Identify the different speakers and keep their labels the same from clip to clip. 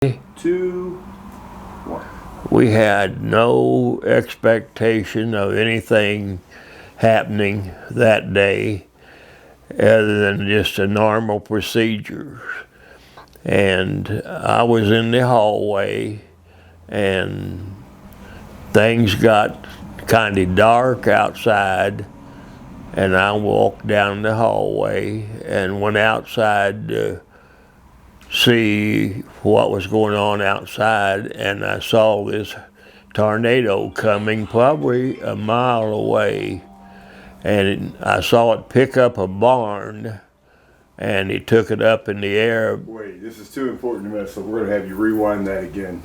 Speaker 1: 2, 1.
Speaker 2: We had no expectation of anything happening that day other than just a normal procedure. And I was in the hallway and things got kind of dark outside, and I walked down the hallway and went outside to see what was going on outside, and I saw this tornado coming probably a mile away, and I saw it pick up a barn, and it took it up in the air.
Speaker 1: Wait, this is too important to miss, so we're going to have you rewind that again.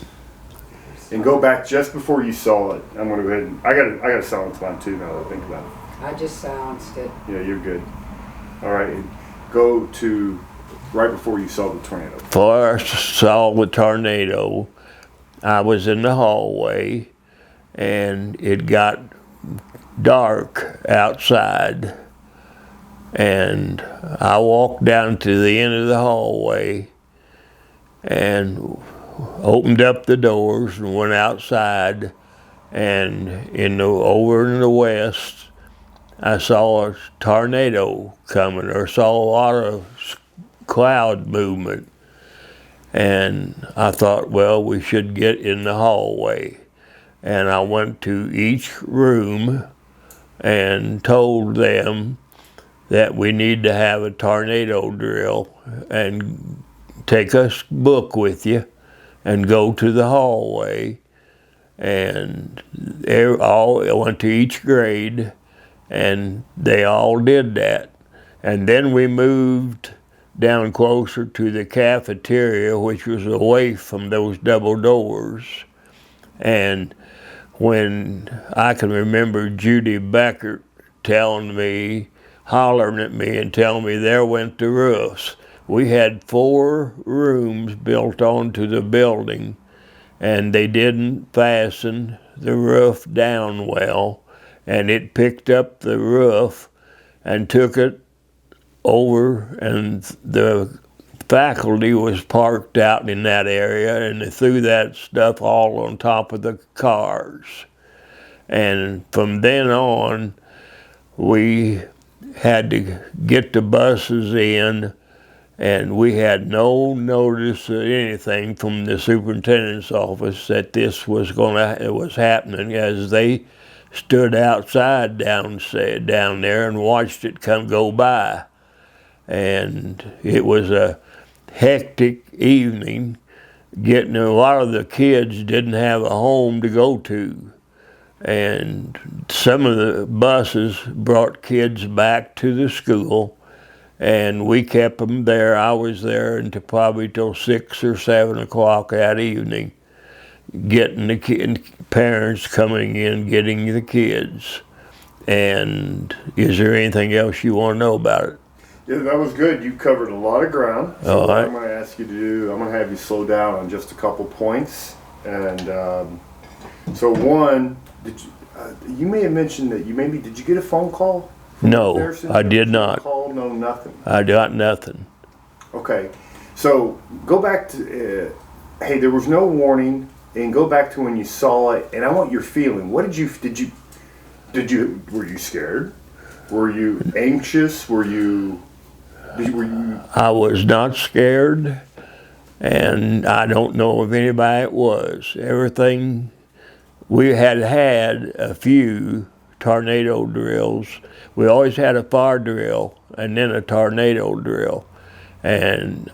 Speaker 1: And go back just before you saw it. I'm going to go ahead and, I got to silence mine too now that I think about it.
Speaker 3: I just silenced it.
Speaker 1: Yeah, you're good. All right, and go to right before you saw the tornado.
Speaker 2: Before I saw the tornado, I was in the hallway, and it got dark outside, and I walked down to the end of the hallway and opened up the doors and went outside, and over in the west I saw a tornado coming, or saw a lot of cloud movement, and I thought, well, we should get in the hallway. And I went to each room and told them that we need to have a tornado drill and take a book with you and go to the hallway. And I went to each grade, and they all did that. And then we moved down closer to the cafeteria, which was away from those double doors. And when I can remember Judy Beckert telling me, hollering at me and telling me there went the roofs. We had 4 rooms built onto the building, and they didn't fasten the roof down well, and it picked up the roof and took it over, and the faculty was parked out in that area, and they threw that stuff all on top of the cars. And from then on, we had to get the buses in, and we had no notice of anything from the superintendent's office that this was happening, as they stood outside down there and watched it go by. And it was a hectic evening. A lot of the kids didn't have a home to go to, and some of the buses brought kids back to the school, and we kept them there. I was there until probably till 6 or 7 o'clock that evening, getting the parents coming in, getting the kids. And is there anything else you want to know about it?
Speaker 1: Yeah, that was good. You covered a lot of ground. So
Speaker 2: All
Speaker 1: what
Speaker 2: right.
Speaker 1: I'm going to ask you to do, I'm going to have you slow down on just a couple points. And so one, you may have mentioned that did you get a phone call?
Speaker 2: No,
Speaker 1: Harrison?
Speaker 2: I did not.
Speaker 1: Call, no, nothing.
Speaker 2: I got nothing.
Speaker 1: Okay, so go back to, hey, there was no warning, and go back to when you saw it, and I want your feeling. What were you scared? Were you anxious? Were you?
Speaker 2: I was not scared, and I don't know if anybody was. Everything, we had a few tornado drills. We always had a fire drill and then a tornado drill. And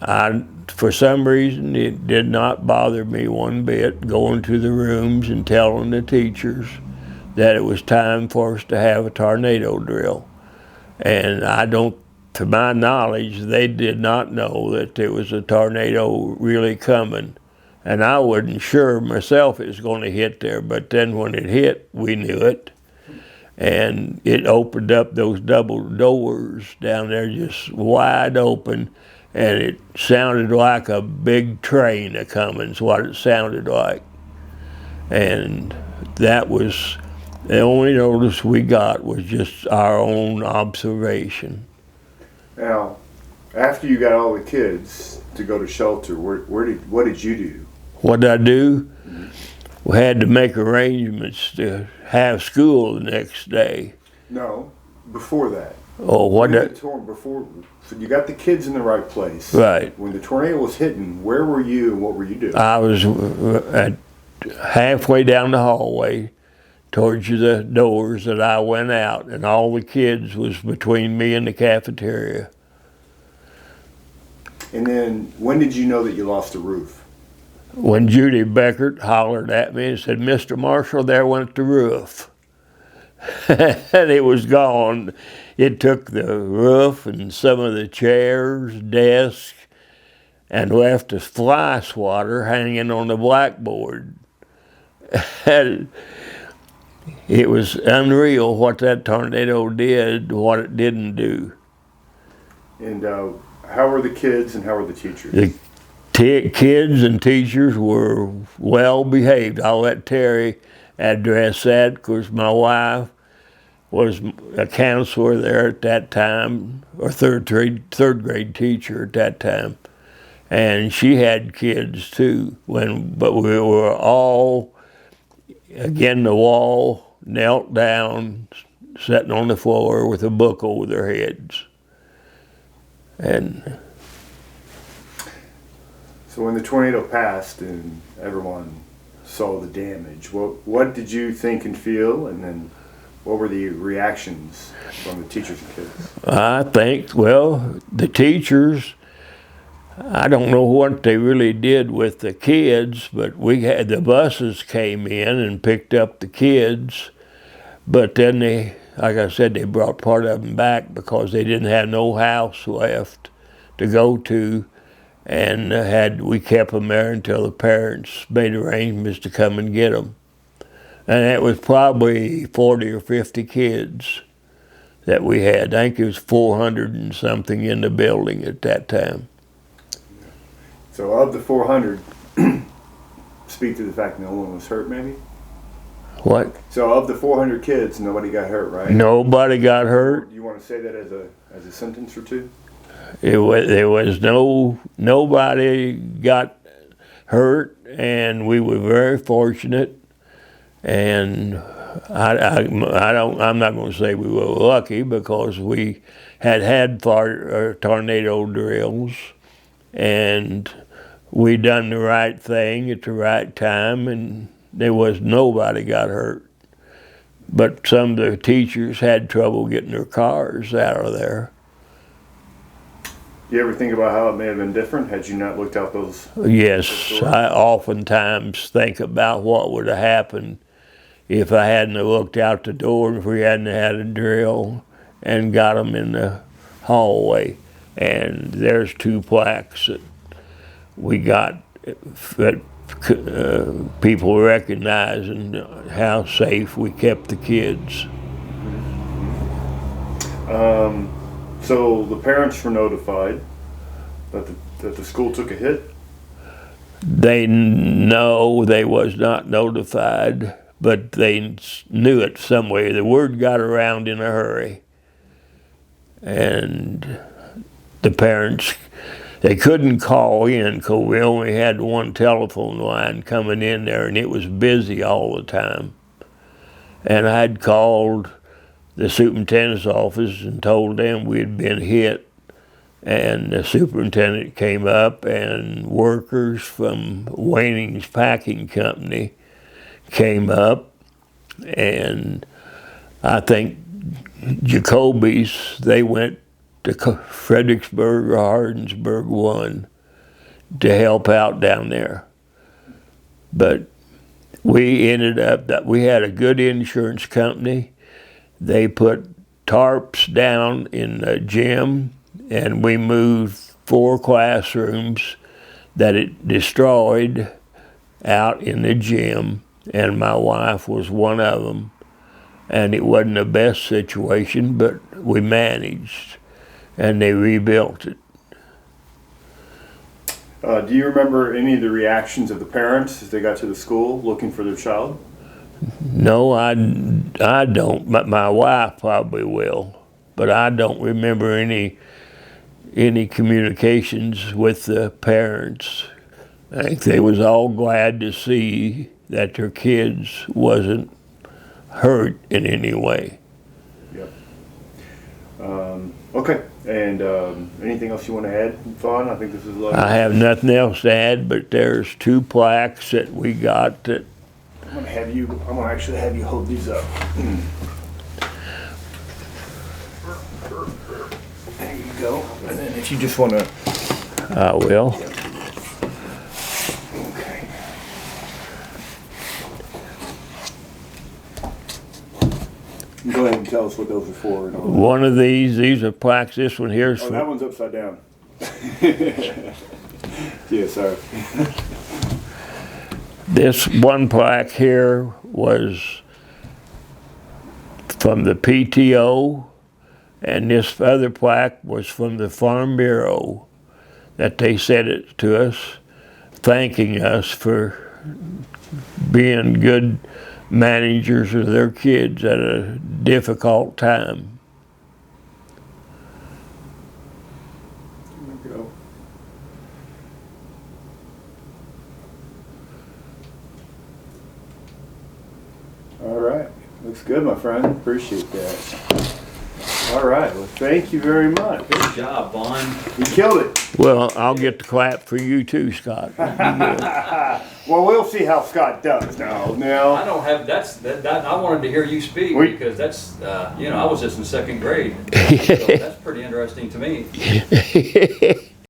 Speaker 2: for some reason, it did not bother me one bit going to the rooms and telling the teachers that it was time for us to have a tornado drill. And to my knowledge, they did not know that there was a tornado really coming. And I wasn't sure myself it was going to hit there, but then when it hit, we knew it. And it opened up those double doors down there, just wide open, and it sounded like a big train a-coming, is what it sounded like. And that was the only notice we got, was just our own observation.
Speaker 1: Now, after you got all the kids to go to shelter, what did you do?
Speaker 2: What did I do? We had to make arrangements to have school the next day.
Speaker 1: No, before that.
Speaker 2: Oh, what?
Speaker 1: Before, so you got the kids in the right place.
Speaker 2: Right.
Speaker 1: When the tornado was hitting, where were you and what were you doing?
Speaker 2: I was halfway down the hallway towards the doors that I went out, and all the kids was between me and the cafeteria.
Speaker 1: And then, when did you know that you lost the roof?
Speaker 2: When Judy Beckert hollered at me and said, "Mr. Marshall, there went the roof." And it was gone. It took the roof and some of the chairs, desks, and left a fly swatter hanging on the blackboard. It was unreal what that tornado did, what it didn't do.
Speaker 1: And how were the kids and how were the teachers?
Speaker 2: The kids and teachers were well behaved. I'll let Terry address that because my wife was a counselor there at that time, or third grade teacher at that time, and she had kids too. But we were all against the wall, knelt down, sitting on the floor with a book over their heads, and.
Speaker 1: So when the tornado passed and everyone saw the damage, what did you think and feel, and then what were the reactions from the teachers and kids?
Speaker 2: I think, well, the teachers, I don't know what they really did with the kids, but we had the buses came in and picked up the kids, but then they, like I said, they brought part of them back because they didn't have no house left to go to. And we kept them there until the parents made arrangements to come and get them. And it was probably 40 or 50 kids that we had. I think it was 400 and something in the building at that time.
Speaker 1: So of the 400, speak to the fact no one was hurt maybe?
Speaker 2: What?
Speaker 1: So of the 400 kids, nobody got hurt, right?
Speaker 2: Nobody got hurt.
Speaker 1: Do you want to say that as a sentence or two?
Speaker 2: There was nobody got hurt, and we were very fortunate. And I'm not going to say we were lucky because we had tornado drills, and we done the right thing at the right time, and there was nobody got hurt. But some of the teachers had trouble getting their cars out of there.
Speaker 1: You ever think about how it may have been different had you not looked out those?
Speaker 2: Yes, I oftentimes think about what would have happened if I hadn't have looked out the door, if we hadn't had a drill and got them in the hallway. And there's 2 plaques that we got that people recognizing how safe we kept the kids.
Speaker 1: So the parents were notified that the school took a hit?
Speaker 2: They was not notified, but they knew it some way. The word got around in a hurry. And the parents, they couldn't call in because we only had one telephone line coming in there, and it was busy all the time. And I'd called the superintendent's office and told them we had been hit, and the superintendent came up, and workers from Waning's Packing Company came up, and I think Jacoby's, they went to Fredericksburg or Hardinsburg 1 to help out down there. But we ended up that we had a good insurance company. They put tarps down in the gym, and we moved 4 classrooms that it destroyed out in the gym, and my wife was one of them. And it wasn't the best situation, but we managed, and they rebuilt it.
Speaker 1: Do you remember any of the reactions of the parents as they got to the school looking for their child?
Speaker 2: No, I don't. My wife probably will, but I don't remember any communications with the parents I think they was all glad to see that their kids wasn't hurt in any way.
Speaker 1: Yep. Okay. And anything else you want to add, Vaughn? I think this is lovely.
Speaker 2: I have nothing else to add, but there's 2 plaques that we got that
Speaker 1: I'm gonna actually have you hold these up. There you go. And then if you just want to.
Speaker 2: I will.
Speaker 1: Okay. Go ahead and tell us what those are for. And all that.
Speaker 2: One of these are plaques. This one here is
Speaker 1: Oh,
Speaker 2: for,
Speaker 1: that one's upside down. Yeah, sorry.
Speaker 2: this one plaque here was from the PTO, and this other plaque was from the Farm Bureau that they sent it to us, thanking us for being good managers of their kids at a difficult time.
Speaker 1: There we go. All right. Looks good, my friend. Appreciate that. All right. Well, thank you very much.
Speaker 3: Good job, Vaughn.
Speaker 1: You killed it.
Speaker 2: Well, I'll get the clap for you too, Scott.
Speaker 1: Well, we'll see how Scott does now.
Speaker 3: I don't have, I wanted to hear you speak because that's, I was just in 2nd grade. So that's pretty interesting to me.